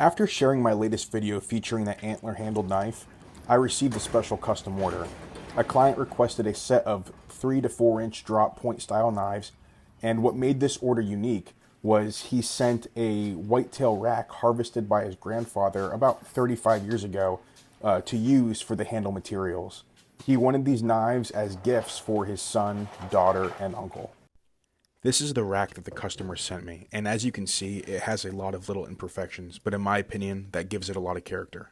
After sharing my latest video featuring the Antler handled knife, I received a special custom order. A client requested a set of 3 to 4 inch drop point style knives, and what made this order unique was he sent a whitetail rack harvested by his grandfather about 35 years ago to use for the handle materials. He wanted these knives as gifts for his son, daughter, and uncle. This is the rack that the customer sent me, and as you can see, it has a lot of little imperfections, but in my opinion, that gives it a lot of character.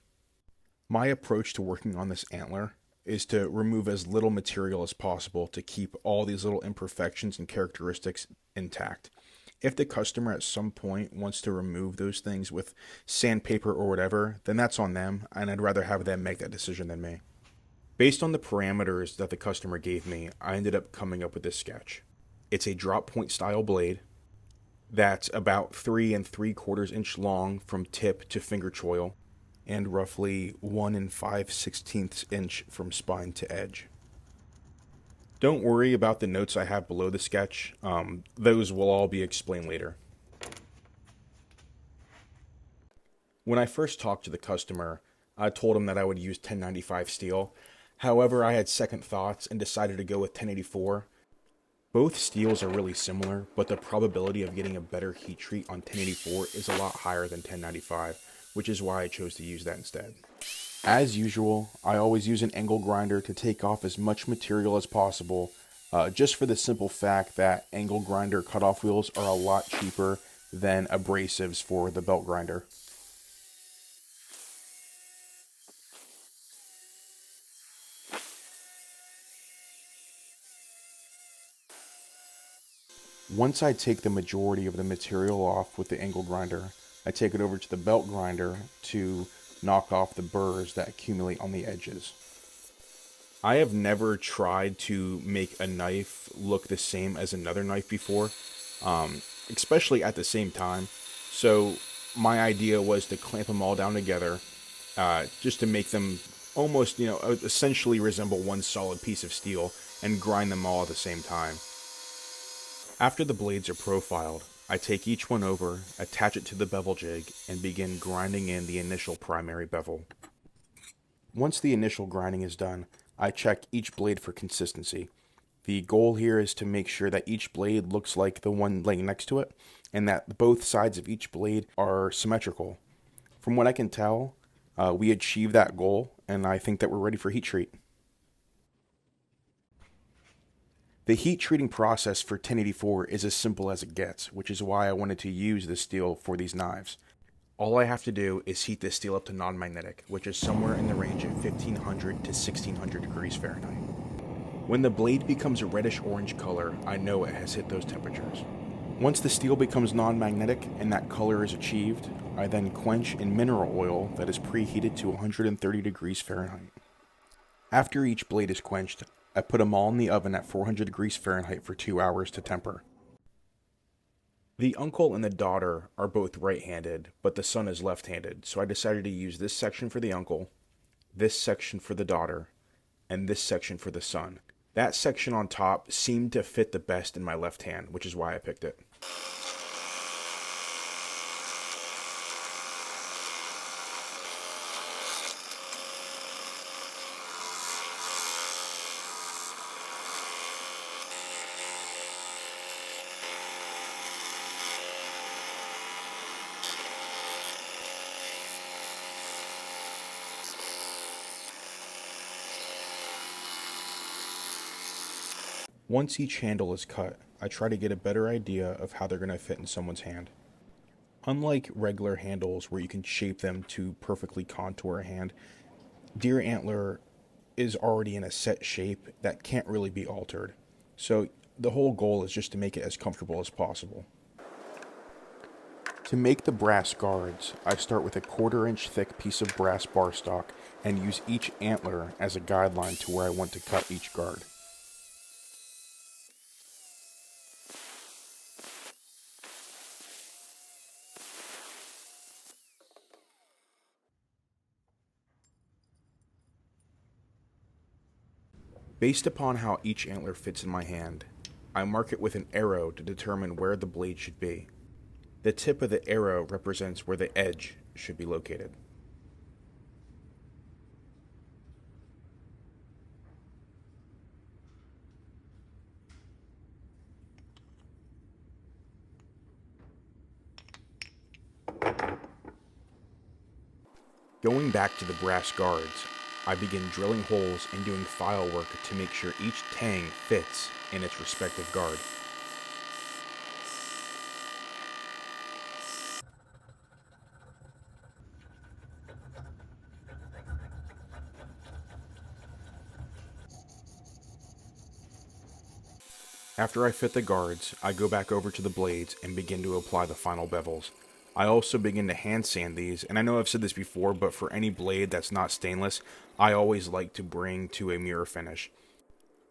My approach to working on this antler is to remove as little material as possible to keep all these little imperfections and characteristics intact. If the customer at some point wants to remove those things with sandpaper or whatever, then that's on them, and I'd rather have them make that decision than me. Based on the parameters that the customer gave me, I ended up coming up with this sketch. It's a drop point style blade that's about 3 3/4 inch long from tip to finger choil, and roughly 1 5/16 inch from spine to edge. Don't worry about the notes I have below the sketch, those will all be explained later. When I first talked to the customer, I told him that I would use 1095 steel. However, I had second thoughts and decided to go with 1084. Both steels are really similar, but the probability of getting a better heat treat on 1084 is a lot higher than 1095, which is why I chose to use that instead. As usual, I always use an angle grinder to take off as much material as possible, just for the simple fact that angle grinder cutoff wheels are a lot cheaper than abrasives for the belt grinder. Once I take the majority of the material off with the angle grinder, I take it over to the belt grinder to knock off the burrs that accumulate on the edges. I have never tried to make a knife look the same as another knife before, especially at the same time. So my idea was to clamp them all down together, just to make them almost, essentially resemble one solid piece of steel and grind them all at the same time. After the blades are profiled, I take each one over, attach it to the bevel jig, and begin grinding in the initial primary bevel. Once the initial grinding is done, I check each blade for consistency. The goal here is to make sure that each blade looks like the one laying next to it, and that both sides of each blade are symmetrical. From what I can tell, we achieved that goal, and I think that we're ready for heat treat. The heat treating process for 1084 is as simple as it gets, which is why I wanted to use this steel for these knives. All I have to do is heat this steel up to non-magnetic, which is somewhere in the range of 1500 to 1600 degrees Fahrenheit. When the blade becomes a reddish-orange color, I know it has hit those temperatures. Once the steel becomes non-magnetic and that color is achieved, I then quench in mineral oil that is preheated to 130 degrees Fahrenheit. After each blade is quenched, I put them all in the oven at 400 degrees Fahrenheit for 2 hours to temper. The uncle and the daughter are both right-handed, but the son is left-handed, so I decided to use this section for the uncle, this section for the daughter, and this section for the son. That section on top seemed to fit the best in my left hand, which is why I picked it. Once each handle is cut, I try to get a better idea of how they're going to fit in someone's hand. Unlike regular handles where you can shape them to perfectly contour a hand, deer antler is already in a set shape that can't really be altered. So the whole goal is just to make it as comfortable as possible. To make the brass guards, I start with a 1/4 inch thick piece of brass bar stock and use each antler as a guideline to where I want to cut each guard. Based upon how each antler fits in my hand, I mark it with an arrow to determine where the blade should be. The tip of the arrow represents where the edge should be located. Going back to the brass guards, I begin drilling holes and doing file work to make sure each tang fits in its respective guard. After I fit the guards, I go back over to the blades and begin to apply the final bevels. I also begin to hand sand these, and I know I've said this before, but for any blade that's not stainless, I always like to bring to a mirror finish.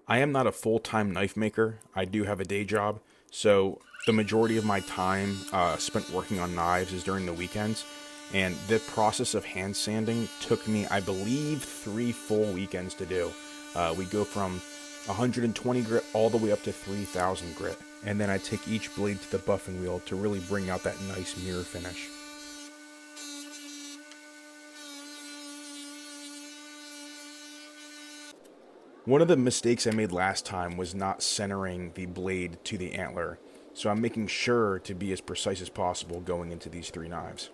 I am not a full-time knife maker. I do have a day job, so the majority of my time spent working on knives is during the weekends, and the process of hand sanding took me, I believe, 3 full weekends to do. We go from 120 grit all the way up to 3000 grit, and then I take each blade to the buffing wheel to really bring out that nice mirror finish. One of the mistakes I made last time was not centering the blade to the antler, so I'm making sure to be as precise as possible going into these 3 knives.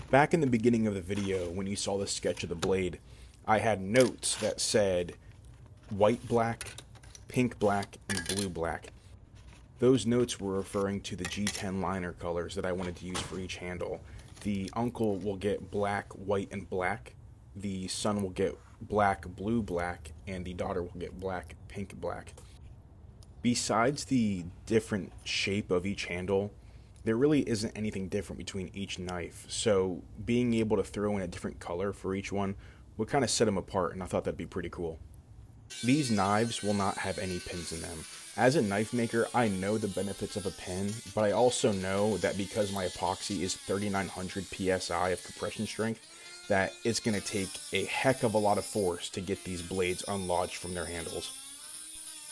Back in the beginning of the video, when you saw the sketch of the blade, I had notes that said white black, pink black, and blue black. Those notes were referring to the G10 liner colors that I wanted to use for each handle. The uncle will get black, white, and black. The son will get black, blue, black, and the daughter will get black, pink, black. Besides the different shape of each handle, there really isn't anything different between each knife, so being able to throw in a different color for each one would kind of set them apart, and I thought that'd be pretty cool. These knives will not have any pins in them. As a knife maker, I know the benefits of a pin, but I also know that because my epoxy is 3900 psi of compression strength, that it's going to take a heck of a lot of force to get these blades unlodged from their handles.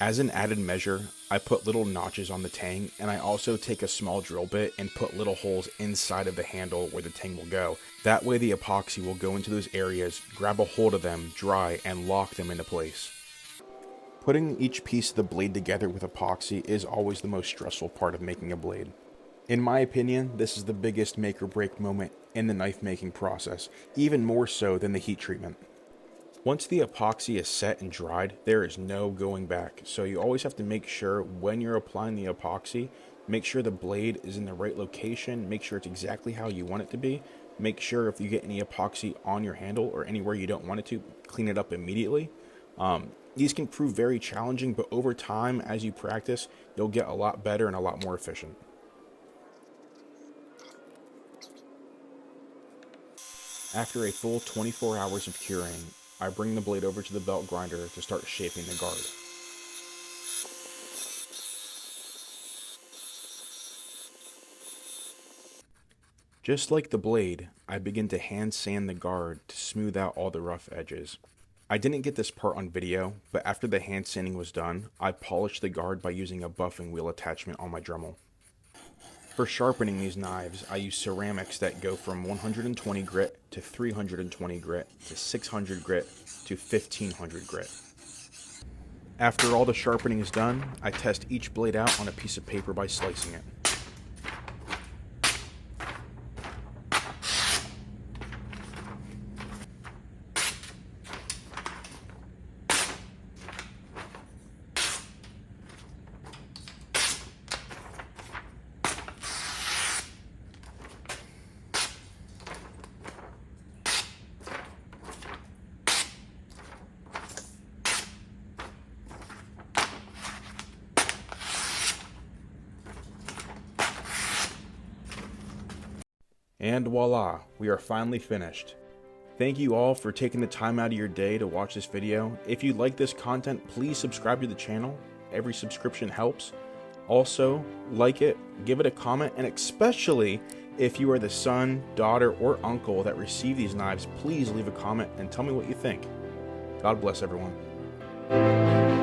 As an added measure, I put little notches on the tang, and I also take a small drill bit and put little holes inside of the handle where the tang will go. That way the epoxy will go into those areas, grab a hold of them, dry, and lock them into place. Putting each piece of the blade together with epoxy is always the most stressful part of making a blade. In my opinion, this is the biggest make or break moment in the knife making process, even more so than the heat treatment. Once the epoxy is set and dried, there is no going back, so you always have to make sure when you're applying the epoxy, make sure the blade is in the right location, make sure it's exactly how you want it to be, make sure if you get any epoxy on your handle or anywhere you don't want it to, clean it up immediately. These can prove very challenging, but over time, as you practice, you'll get a lot better and a lot more efficient. After a full 24 hours of curing, I bring the blade over to the belt grinder to start shaping the guard. Just like the blade, I begin to hand sand the guard to smooth out all the rough edges. I didn't get this part on video, but after the hand sanding was done, I polished the guard by using a buffing wheel attachment on my Dremel. For sharpening these knives, I use ceramics that go from 120 grit to 320 grit to 600 grit to 1500 grit. After all the sharpening is done, I test each blade out on a piece of paper by slicing it. And voila, we are finally finished. Thank you all for taking the time out of your day to watch this video. If you like this content, please subscribe to the channel. Every subscription helps. Also, like it, give it a comment, and especially if you are the son, daughter, or uncle that received these knives, please leave a comment and tell me what you think. God bless everyone.